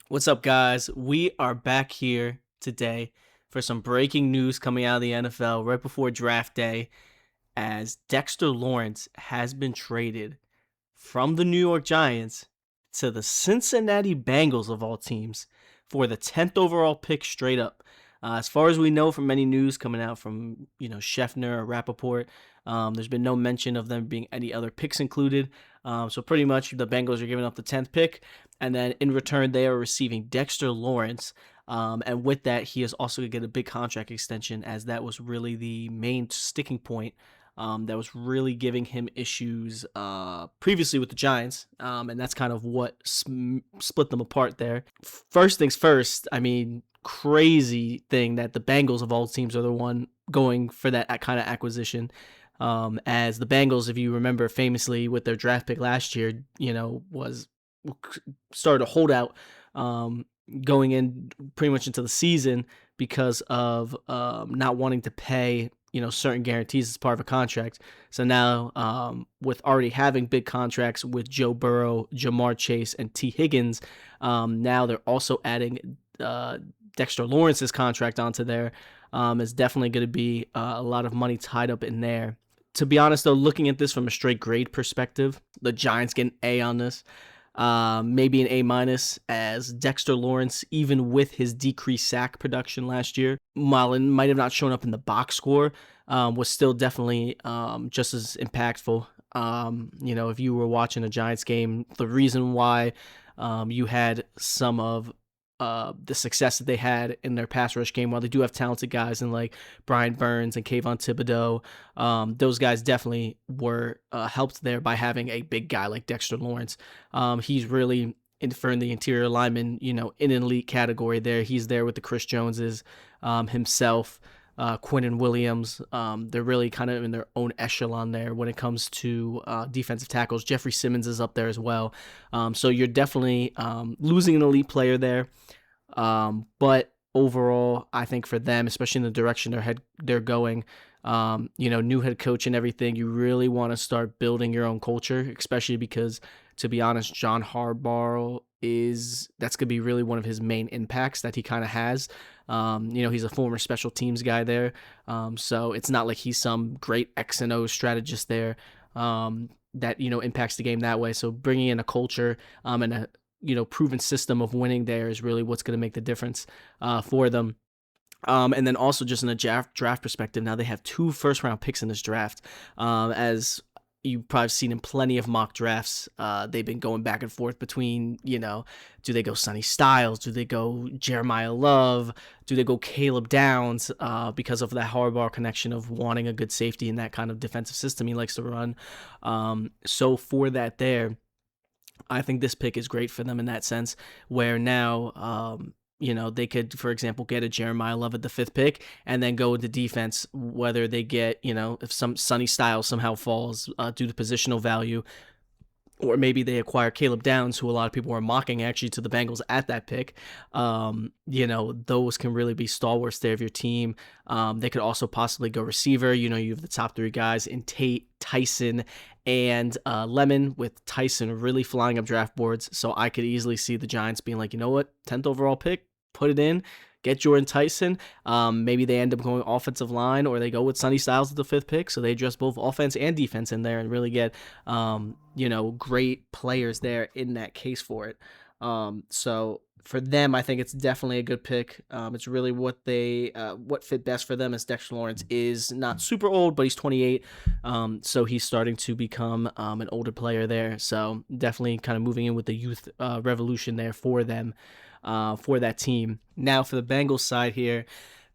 What's up, guys? We are back here today for some breaking news coming out of the NFL right before draft day, as Dexter Lawrence has been traded from the New York Giants to the Cincinnati Bengals of all teams for the 10th overall pick straight up. As far as we know from any news coming out from, Scheffner or Rappaport, there's been no mention of them being any other picks included. So pretty much the Bengals are giving up the 10th pick, and then in return they are receiving Dexter Lawrence. And with that, he is also going to get a big contract extension, as that was really the main sticking point that was really giving him issues previously with the Giants, and that's kind of what split them apart there. First things first, I mean, crazy thing that the Bengals of all teams are the one going for that kind of acquisition. As the Bengals, if you remember famously with their draft pick last year, was started a holdout going in pretty much into the season because of not wanting to pay certain guarantees as part of a contract. So now, with already having big contracts with Joe Burrow, Jamar Chase, and T. Higgins, now they're also adding Dexter Lawrence's contract onto there. Is definitely going to be a lot of money tied up in there. To be honest, though, looking at this from a straight grade perspective, the Giants get an A on this. Maybe an A minus, as Dexter Lawrence, even with his decreased sack production last year, while it might have not shown up in the box score, was still definitely just as impactful. If you were watching a Giants game, the reason why you had some of the success that they had in their pass rush game, while they do have talented guys in like Brian Burns and Kayvon Thibodeau, those guys definitely were helped there by having a big guy like Dexter Lawrence. He's really in the interior lineman, in an elite category there. He's there with the Chris Joneses, himself, Quinnen Williams. They're really kind of in their own echelon there when it comes to defensive tackles. Jeffrey Simmons is up there as well. So you're definitely losing an elite player there. But overall, I think for them, especially in the direction they're going, new head coach and everything, you really want to start building your own culture, especially because, to be honest, John Harbaugh that's going to be really one of his main impacts that he kind of has. He's a former special teams guy there. So it's not like he's some great X and O strategist there that, impacts the game that way. So bringing in a culture and a, proven system of winning there is really what's going to make the difference for them. And then also just in a draft perspective, now they have 2 first-round picks in this draft. As you've probably seen in plenty of mock drafts, they've been going back and forth between, do they go Sonny Styles? Do they go Jeremiah Love? Do they go Caleb Downs? Because of that Harbaugh connection of wanting a good safety in that kind of defensive system he likes to run. So for that there, I think this pick is great for them in that sense, where now, they could, for example, get a Jeremiah Love at the 5th pick and then go into defense, whether they get, if some Sonny Styles somehow falls due to positional value, or maybe they acquire Caleb Downs, who a lot of people were mocking actually to the Bengals at that pick. Those can really be stalwarts there of your team. They could also possibly go receiver. You have the top 3 guys in Tate, Tyson, and Lemon, with Tyson really flying up draft boards. So I could easily see the Giants being like, you know what, 10th overall pick, put it in. Get Jordan Tyson. Maybe they end up going offensive line, or they go with Sonny Styles at the 5th pick, so they address both offense and defense in there and really get, great players there in that case for it. So for them, I think it's definitely a good pick. It's really what fit best for them, as Dexter Lawrence is not super old, but he's 28. So he's starting to become an older player there. So definitely kind of moving in with the youth revolution there for them. For that team. Now for the Bengals side here,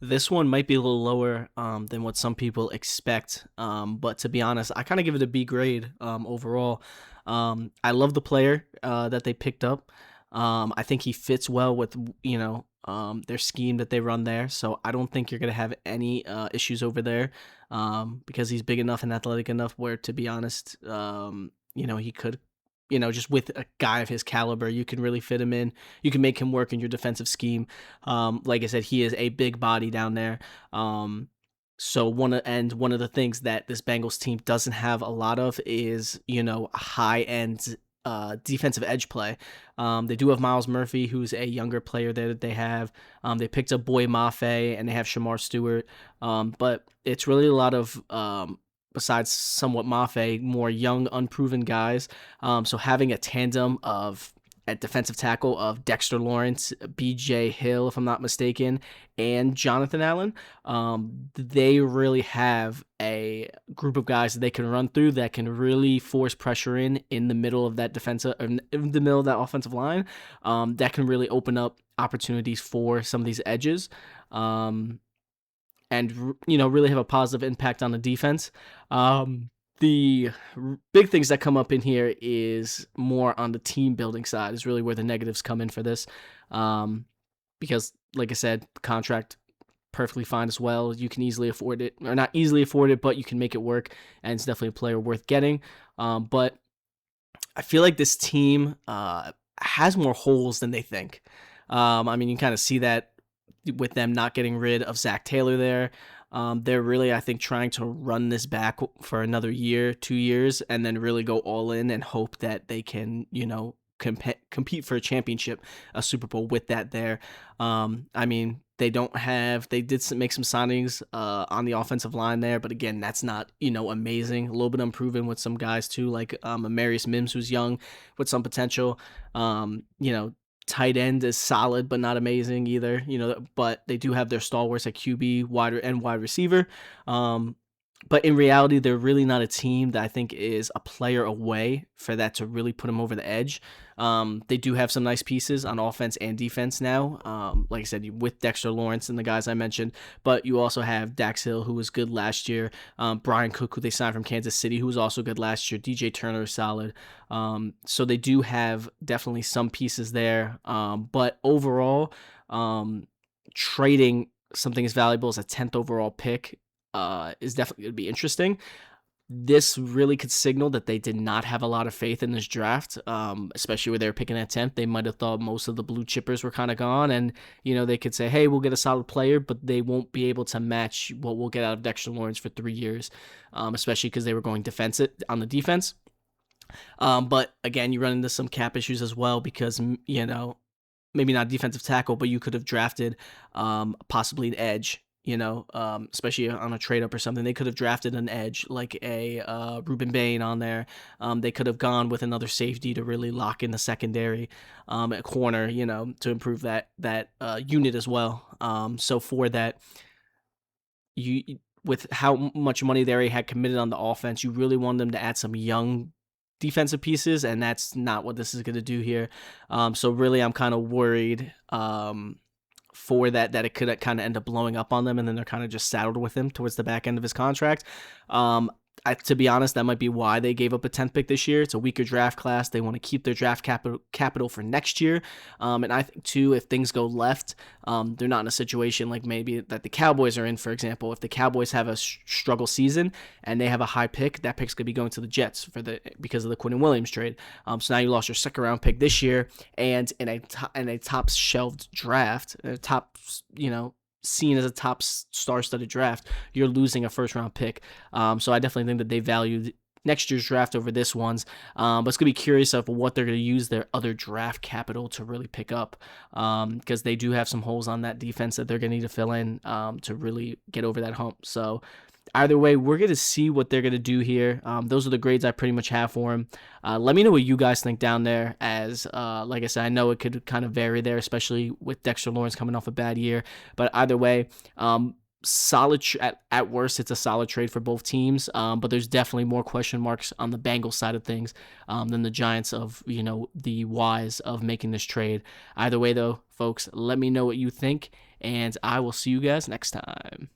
this one might be a little lower than what some people expect, but to be honest, I kind of give it a B grade overall. I love the player that they picked up. I think he fits well with their scheme that they run there, so I don't think you're gonna have any issues over there, because he's big enough and athletic enough where, to be honest, he could, just with a guy of his caliber, you can really fit him in. You can make him work in your defensive scheme. Like I said, he is a big body down there. So one of the things that this Bengals team doesn't have a lot of is, a high end defensive edge play. They do have Miles Murphy, who's a younger player there that they have. They picked up Boy Mafe, and they have Shamar Stewart. But it's really a lot of, besides somewhat Mafe, more young, unproven guys. So having a tandem of at defensive tackle of Dexter Lawrence, BJ Hill, if I'm not mistaken, and Jonathan Allen, they really have a group of guys that they can run through that can really force pressure in the middle of that defensive, or in the middle of that offensive line, that can really open up opportunities for some of these edges. And really have a positive impact on the defense. The big things that come up in here is more on the team building side is really where the negatives come in for this, because like I said, the contract perfectly fine as well. You can easily afford it, or not easily afford it, but you can make it work, and it's definitely a player worth getting. But I feel like this team has more holes than they think. I mean, you kind of see that with them not getting rid of Zach Taylor there. They're really, I think, trying to run this back for another year, 2 years, and then really go all in and hope that they can, compete for a championship, a Super Bowl with that there. I mean, they did make some signings on the offensive line there, but again, that's not, amazing. A little bit unproven with some guys too, like Amarius Mims, who's young with some potential. Tight end is solid, but not amazing either, but they do have their stalwarts at QB, wide receiver. But in reality, they're really not a team that I think is a player away for that to really put them over the edge. They do have some nice pieces on offense and defense now. Like I said, with Dexter Lawrence and the guys I mentioned, but you also have Dax Hill, who was good last year. Brian Cook, who they signed from Kansas City, who was also good last year. DJ Turner is solid. So they do have definitely some pieces there. But overall, trading something as valuable as a 10th overall pick is definitely going to be interesting. This really could signal that they did not have a lot of faith in this draft, especially where they were picking at 10th. They might have thought most of the blue chippers were kind of gone, and they could say, hey, we'll get a solid player, but they won't be able to match what we'll get out of Dexter Lawrence for 3 years, especially because they were going defensive on the defense. But again, you run into some cap issues as well because, maybe not defensive tackle, but you could have drafted possibly an edge, especially on a trade up or something. They could have drafted an edge like a Ruben Bain on there. They could have gone with another safety to really lock in the secondary, a corner, to improve that unit as well. So for that, with how much money they already had committed on the offense, you really want them to add some young defensive pieces, and that's not what this is going to do here. So really, I'm kind of worried for that it could kind of end up blowing up on them, and then they're kind of just saddled with him towards the back end of his contract. To be honest, that might be why they gave up a 10th pick this year. It's a weaker draft class. They want to keep their draft capital for next year. And I think, too, if things go left, they're not in a situation like maybe that the Cowboys are in, for example. If the Cowboys have a struggle season and they have a high pick, that pick's going to be going to the Jets because of the Quinnen Williams trade. So now you lost your second-round pick this year, and in a top-shelved draft, seen as a top star-studded draft, you're losing a first-round pick. So I definitely think that they valued next year's draft over this one's. But it's going to be curious of what they're going to use their other draft capital to really pick up, because they do have some holes on that defense that they're going to need to fill in to really get over that hump. So either way, we're going to see what they're going to do here. Those are the grades I pretty much have for them. Let me know what you guys think down there, as like I said, I know it could kind of vary there, especially with Dexter Lawrence coming off a bad year. But either way, solid at worst, it's a solid trade for both teams. But there's definitely more question marks on the Bengals side of things than the Giants of, the whys of making this trade. Either way, though, folks, let me know what you think, and I will see you guys next time.